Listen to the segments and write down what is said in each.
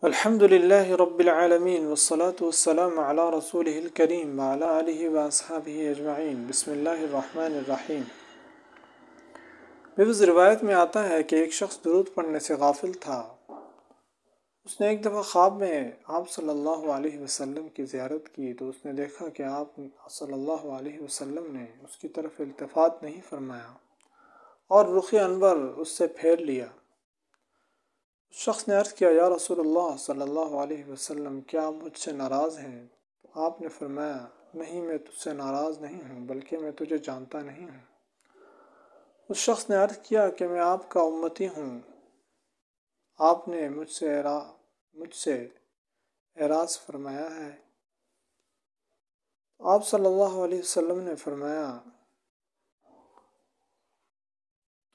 الحمد للہ رب العالمین والصلاة والسلام علی رسولہ الکریم وعلی آلہ واصحابہ اجمعین بسم اللہ الرحمن الرحیم۔ محفوظ روایت میں آتا ہے کہ ایک شخص درود پڑھنے سے غافل تھا۔ اس نے ایک دفعہ خواب میں آپ صلی اللہ علیہ وسلم کی زیارت کی تو اس نے دیکھا کہ آپ صلی اللہ علیہ وسلم نے اس کی طرف التفات نہیں فرمایا اور رخ انور اس سے پھیر لیا۔ شخص نے عرض کیا، یا رسول اللہ صلی اللہ علیہ وسلم، کیا آپ مجھ سے ناراض ہیں؟ تو آپ نے فرمایا، نہیں، میں تجھ سے ناراض نہیں ہوں، بلکہ میں تجھے جانتا نہیں ہوں۔ اس شخص نے عرض کیا کہ میں آپ کا امتی ہوں، آپ نے مجھ سے اعراض فرمایا ہے۔ آپ صلی اللہ علیہ وسلم نے فرمایا،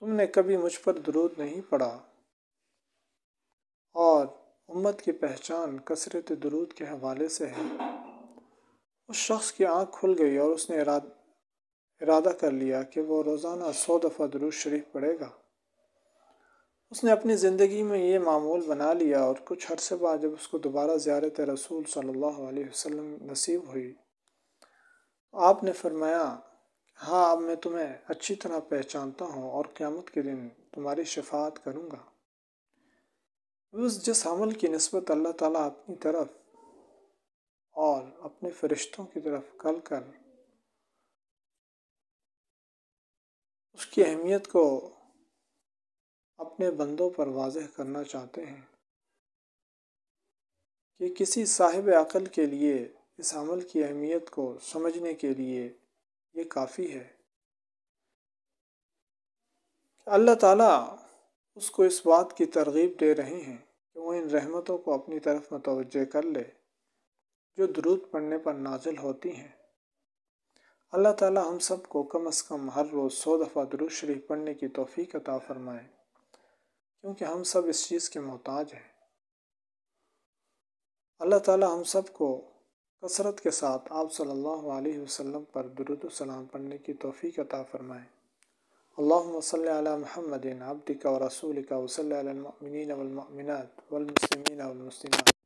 تم نے کبھی مجھ پر درود نہیں پڑھا، اور امت کی پہچان کثرت درود کے حوالے سے ہے۔ اس شخص کی آنکھ کھل گئی اور اس نے ارادہ کر لیا کہ وہ روزانہ 100 دفعہ درود شریف پڑھے گا۔ اس نے اپنی زندگی میں یہ معمول بنا لیا اور کچھ عرصے بعد جب اس کو دوبارہ زیارت رسول صلی اللہ علیہ وسلم نصیب ہوئی، آپ نے فرمایا، ہاں، اب میں تمہیں اچھی طرح پہچانتا ہوں اور قیامت کے دن تمہاری شفاعت کروں گا۔ جس عمل کی نسبت اللہ تعالیٰ اپنی طرف اور اپنے فرشتوں کی طرف کر کر اس کی اہمیت کو اپنے بندوں پر واضح کرنا چاہتے ہیں کہ کسی صاحب عقل کے لیے اس عمل کی اہمیت کو سمجھنے کے لیے یہ کافی ہے کہ اللہ تعالیٰ اس کو اس بات کی ترغیب دے رہے ہیں کہ وہ ان رحمتوں کو اپنی طرف متوجہ کر لے جو درود پڑھنے پر نازل ہوتی ہیں۔ اللہ تعالیٰ ہم سب کو کم از کم ہر روز 100 دفعہ درود شریف پڑھنے کی توفیق عطا فرمائے، کیونکہ ہم سب اس چیز کے محتاج ہیں۔ اللہ تعالیٰ ہم سب کو کثرت کے ساتھ آپ صلی اللہ علیہ وسلم پر درود و سلام پڑھنے کی توفیق عطا فرمائے۔ اللہم صلی علی محمد عبدک و رسولک و صلی علی المؤمنین والمؤمنات والمسلمین والمسلمات